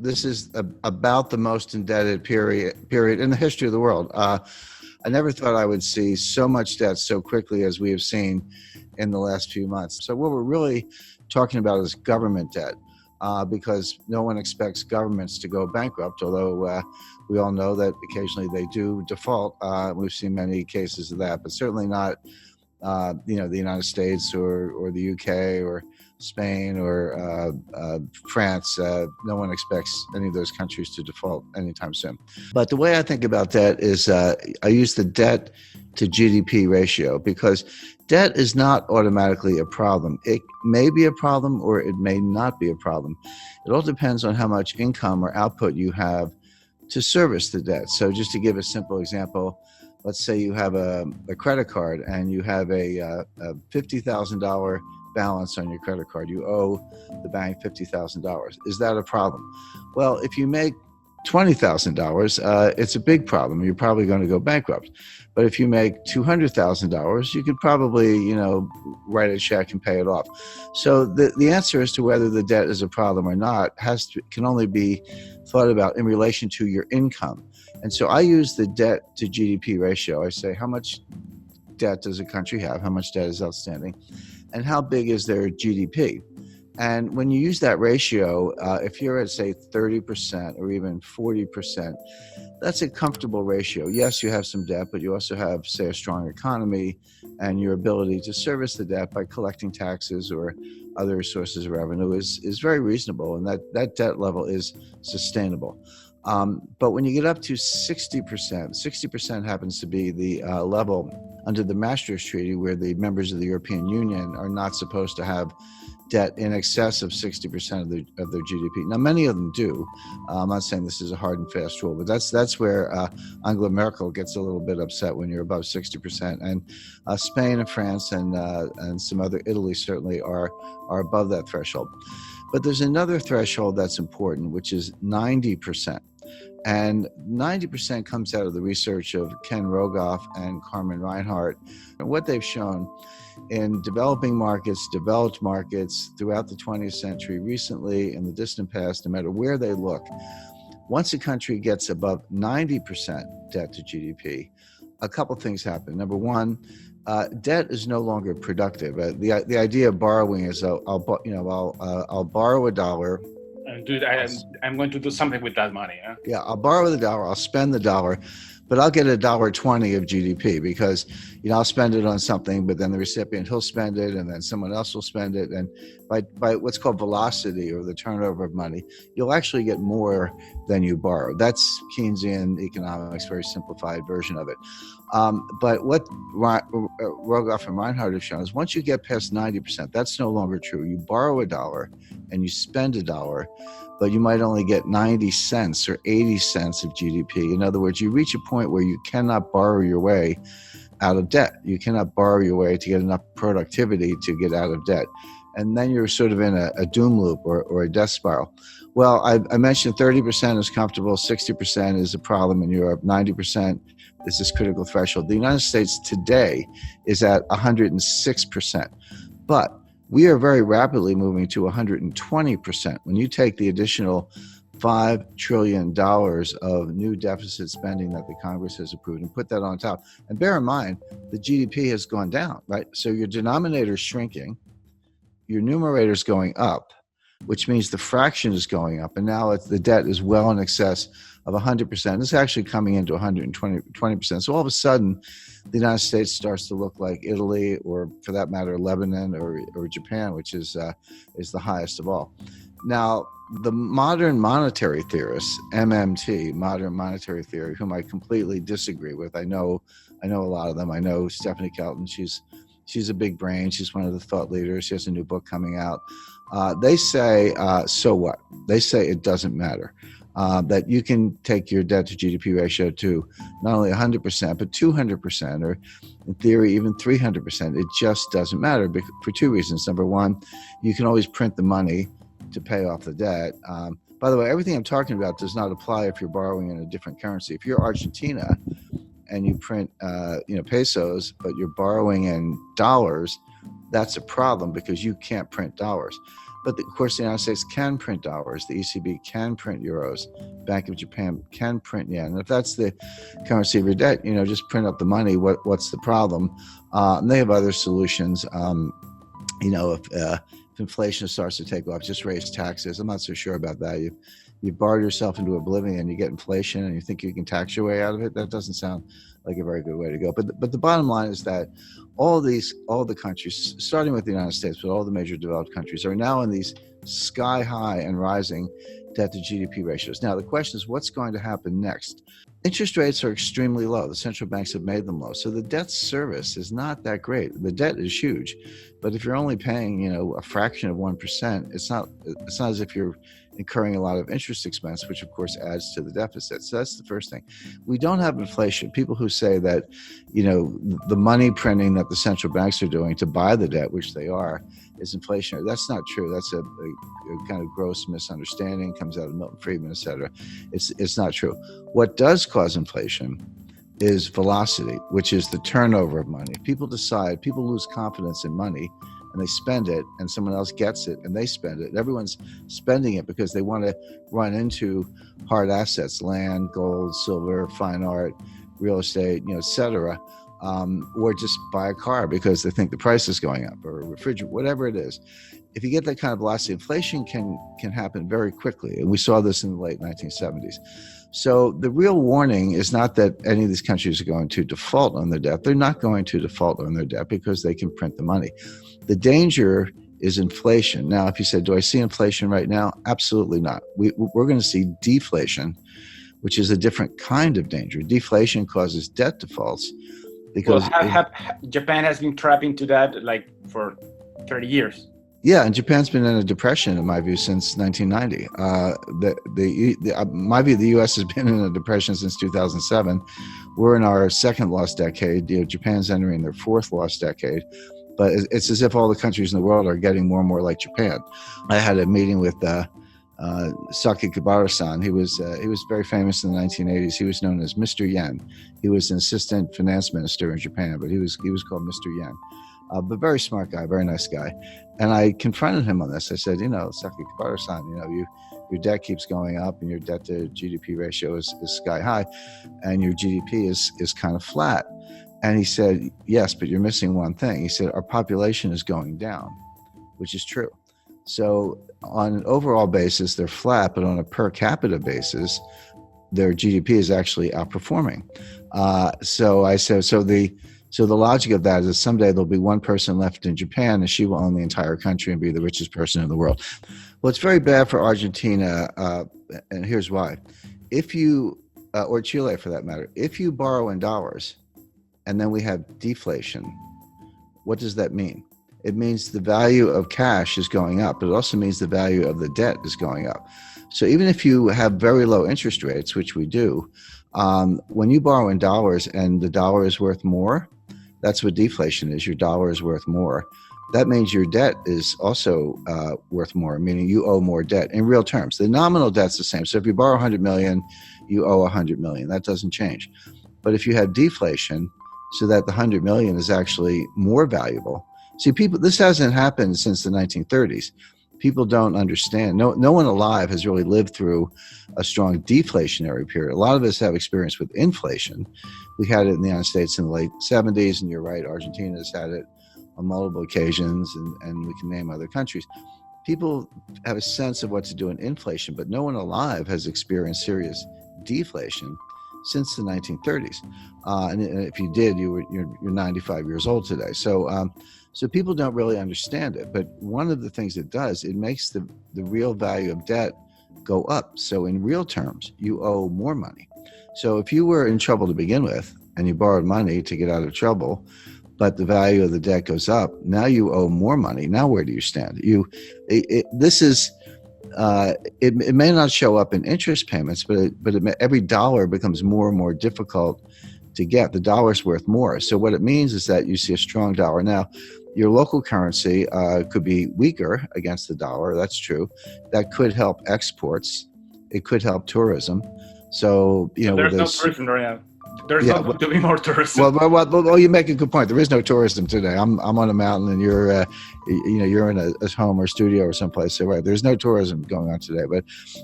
this is about the most indebted period in the history of the world. I never thought I would see so much debt so quickly as we have seen in the last few months. So what we're really talking about is government debt, because no one expects governments to go bankrupt, although we all know that occasionally they do default. We've seen many cases of that, but certainly not the United States or the UK or Spain or France. No one expects any of those countries to default anytime soon. But the way I think about debt is I use the debt to GDP ratio, because debt is not automatically a problem. It may be a problem or it may not be a problem. It all depends on how much income or output you have to service the debt. So just to give a simple example, let's say you have a credit card and you have a $50,000 balance on your credit card. You owe the bank $50,000. Is that a problem? Well, if you make $20,000, it's a big problem. You're probably going to go bankrupt. But if you make $200,000, you could probably, write a check and pay it off. So the answer as to whether the debt is a problem or not can only be thought about in relation to your income. And so I use the debt to GDP ratio. I say, how much debt does a country have? How much debt is outstanding? And how big is their GDP? And when you use that ratio, if you're at, say, 30% or even 40%, that's a comfortable ratio. Yes, you have some debt, but you also have, say, a strong economy and your ability to service the debt by collecting taxes or other sources of revenue is very reasonable, and that debt level is sustainable. But when you get up to 60% happens to be the level under the Maastricht Treaty, where the members of the European Union are not supposed to have debt in excess of 60% of their GDP. Now, many of them do. I'm not saying this is a hard and fast rule, but that's where Angela Merkel gets a little bit upset when you're above 60%. And Spain and France and some other, Italy certainly are above that threshold. But there's another threshold that's important, which is 90%. And 90% comes out of the research of Ken Rogoff and Carmen Reinhart. And what they've shown in developing markets, developed markets throughout the 20th century, recently, in the distant past, no matter where they look, once a country gets above 90% debt to GDP, a couple things happen. Number one, debt is no longer productive. The idea of borrowing is I'll borrow $1. I'm going to do something with that money. Huh? Yeah, I'll borrow the $1, I'll spend the $1, but I'll get $1.20 of GDP because, I'll spend it on something, but then the recipient, he'll spend it, and then someone else will spend it. And by what's called velocity, or the turnover of money, you'll actually get more than you borrow. That's Keynesian economics, very simplified version of it. But what Rogoff and Reinhart have shown is once you get past 90%, that's no longer true. You borrow $1 and you spend $1, but you might only get 90 cents or 80 cents of GDP. In other words, you reach a point where you cannot borrow your way out of debt. You cannot borrow your way to get enough productivity to get out of debt. And then you're sort of in a doom loop or a death spiral. Well, I mentioned 30% is comfortable, 60% is a problem in Europe, 90% is this critical threshold. The United States today is at 106%. But we are very rapidly moving to 120%. When you take the additional $5 trillion of new deficit spending that the Congress has approved and put that on top, and bear in mind, the GDP has gone down, right? So your denominator is shrinking, your numerator is going up, which means the fraction is going up, and now the debt is well in excess of 100%. It's actually coming into 120%. So all of a sudden, the United States starts to look like Italy, or for that matter, Lebanon or Japan, which is the highest of all. Now, the modern monetary theorists, MMT, modern monetary theory, whom I completely disagree with. I know a lot of them. I know Stephanie Kelton. She's a big brain. She's one of the thought leaders. She has a new book coming out. They say, so what? They say it doesn't matter. That you can take your debt to GDP ratio to not only 100%, but 200%, or in theory, even 300%. It just doesn't matter for two reasons. Number one, you can always print the money to pay off the debt. By the way, everything I'm talking about does not apply if you're borrowing in a different currency. If you're Argentina and you print pesos, but you're borrowing in dollars, that's a problem because you can't print dollars. But of course, the United States can print dollars. The ECB can print euros. Bank of Japan can print yen. And if that's the currency of your debt, just print up the money. What's the problem? And they have other solutions. If inflation starts to take off, just raise taxes. I'm not so sure about that. You've borrowed yourself into oblivion. You get inflation, and you think you can tax your way out of it. That doesn't sound like a very good way to go. But the bottom line is that all the countries, starting with the United States, but all the major developed countries, are now in these sky high and rising debt to GDP ratios. Now the question is, what's going to happen next? Interest rates are extremely low. The central banks have made them low. So the debt service is not that great. The debt is huge, but if you're only paying, a fraction of 1%, it's not as if you're incurring a lot of interest expense, which of course adds to the deficit. So that's the first thing. We don't have inflation. People who say that, the money printing that the central banks are doing to buy the debt, which they are, is inflationary. That's not true. That's a kind of gross misunderstanding, comes out of Milton Friedman, et cetera. It's not true. What does cause inflation is velocity, which is the turnover of money. People lose confidence in money, and they spend it, and someone else gets it and they spend it. Everyone's spending it because they want to run into hard assets, land, gold, silver, fine art, real estate, et cetera, or just buy a car because they think the price is going up, or a refrigerator, whatever it is. If you get that kind of velocity, inflation can happen very quickly. And we saw this in the late 1970s. So the real warning is not that any of these countries are going to default on their debt. They're not going to default on their debt because they can print the money. The danger is inflation. Now, if you said, do I see inflation right now? Absolutely not. We're going to see deflation, which is a different kind of danger. Deflation causes debt defaults because Japan has been trapped into that for 30 years. Yeah, and Japan's been in a depression, in my view, since 1990. My view, the U.S. has been in a depression since 2007. We're in our second lost decade. Japan's entering their fourth lost decade. But it's as if all the countries in the world are getting more and more like Japan. I had a meeting with Sakakibara-san. He was very famous in the 1980s. He was known as Mr. Yen. He was an assistant finance minister in Japan, but he was called Mr. Yen. But very smart guy, very nice guy. And I confronted him on this. I said, Sakakibara-san, your debt keeps going up and your debt to GDP ratio is sky high and your GDP is kind of flat. And he said, yes, but you're missing one thing. He said, our population is going down, which is true. So on an overall basis, they're flat, but on a per capita basis, their GDP is actually outperforming. So I said, so the logic of that is someday there'll be one person left in Japan and she will own the entire country and be the richest person in the world. Well, it's very bad for Argentina, and here's why. If you, or Chile for that matter, if you borrow in dollars and then we have deflation, what does that mean? It means the value of cash is going up, but it also means the value of the debt is going up. So even if you have very low interest rates, which we do, when you borrow in dollars and the dollar is worth more, that's what deflation is. Your dollar is worth more. That means your debt is also worth more, meaning you owe more debt in real terms. The nominal debt's the same. So if you borrow 100 million, you owe 100 million. That doesn't change. But if you have deflation, so that the 100 million is actually more valuable. See, this hasn't happened since the 1930s. People don't understand. No one alive has really lived through a strong deflationary period. A lot of us have experience with inflation. We had it in the United States in the late 70s, and you're right, Argentina's had it on multiple occasions, and we can name other countries. People have a sense of what to do in inflation, but no one alive has experienced serious deflation since the 1930s. And if you did, you're 95 years old today. So people don't really understand it. But one of the things it does, it makes the real value of debt go up. So in real terms, you owe more money. So if you were in trouble to begin with and you borrowed money to get out of trouble, but the value of the debt goes up, now you owe more money. Now where do you stand? It may not show up in interest payments, but every dollar becomes more and more difficult to get. The dollar's worth more. So what it means is that you see a strong dollar. Now, your local currency could be weaker against the dollar. That's true. That could help exports. It could help tourism. So, there's no tourism right now. There's Yeah, not going to be more tourism. well, you make a good point. There is no tourism today. I'm on a mountain, and you're in a home or studio or someplace. So right, there's no tourism going on today. But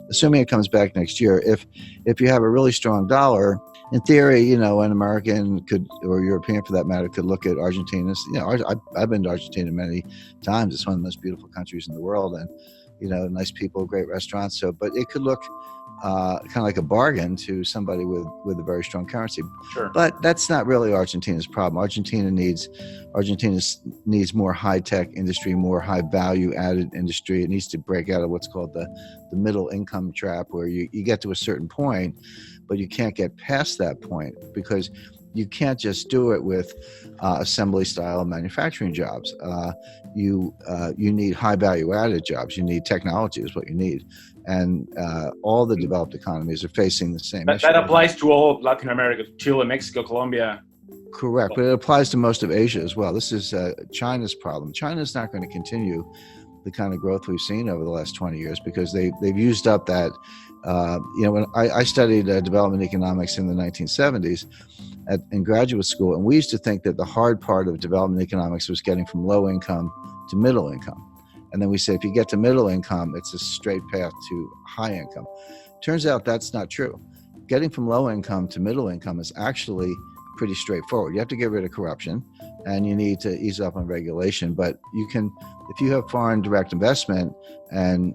assuming it comes back next year, if you have a really strong dollar, in theory, an American could, or European for that matter, could look at Argentina. I've been to Argentina many times. It's one of the most beautiful countries in the world, and nice people, great restaurants. So, but it could look kind of like a bargain to somebody with a very strong currency. Sure. But that's not really Argentina's problem. Argentina needs more high-tech industry, more high-value-added industry. It needs to break out of what's called the middle income trap, where you get to a certain point, but you can't get past that point because you can't just do it with assembly style manufacturing jobs. You need high value added jobs. You need technology is what you need. And all the developed economies are facing the same issue. That applies to all of Latin America, Chile, Mexico, Colombia. Correct, but it applies to most of Asia as well. This is China's problem. China's not going to continue the kind of growth we've seen over the last 20 years because they've used up that. When I studied development economics in the 1970s in graduate school, and we used to think that the hard part of development economics was getting from low income to middle income. And then we say if you get to middle income, it's a straight path to high income. Turns out that's not true. Getting from low income to middle income is actually pretty straightforward. You have to get rid of corruption and you need to ease up on regulation. But you can, if you have foreign direct investment and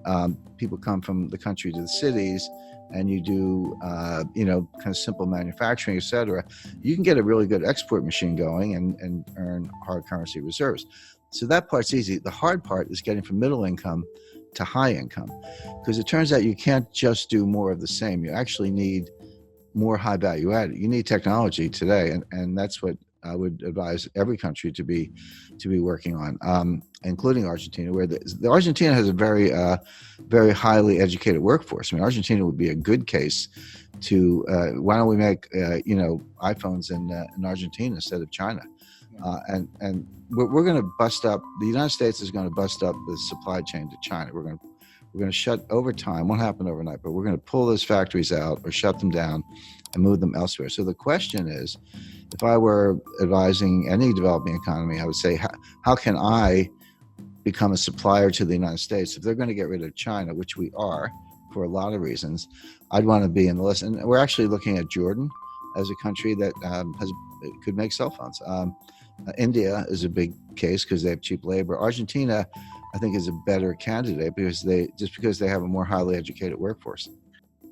people come from the country to the cities and you do, kind of simple manufacturing, et cetera, you can get a really good export machine going and earn hard currency reserves. So that part's easy. The hard part is getting from middle income to high income, because it turns out you can't just do more of the same. You actually need more high value added. You need technology today, and that's what I would advise every country to be working on, including Argentina, where the Argentina has a very very highly educated workforce. I mean, Argentina would be a good case to why don't we make iPhones in Argentina instead of China, and we're going to bust up. The United States is going to bust up the supply chain to China. We're going to shut over time. Won't happen overnight, but we're going to pull those factories out or shut them down and move them elsewhere. So the question is, if I were advising any developing economy, I would say, how can I become a supplier to the United States? If they're going to get rid of China, which we are for a lot of reasons, I'd want to be in the list. And we're actually looking at Jordan as a country that could make cell phones. India is a big case because they have cheap labor. Argentina, I think, is a better candidate because they have a more highly educated workforce.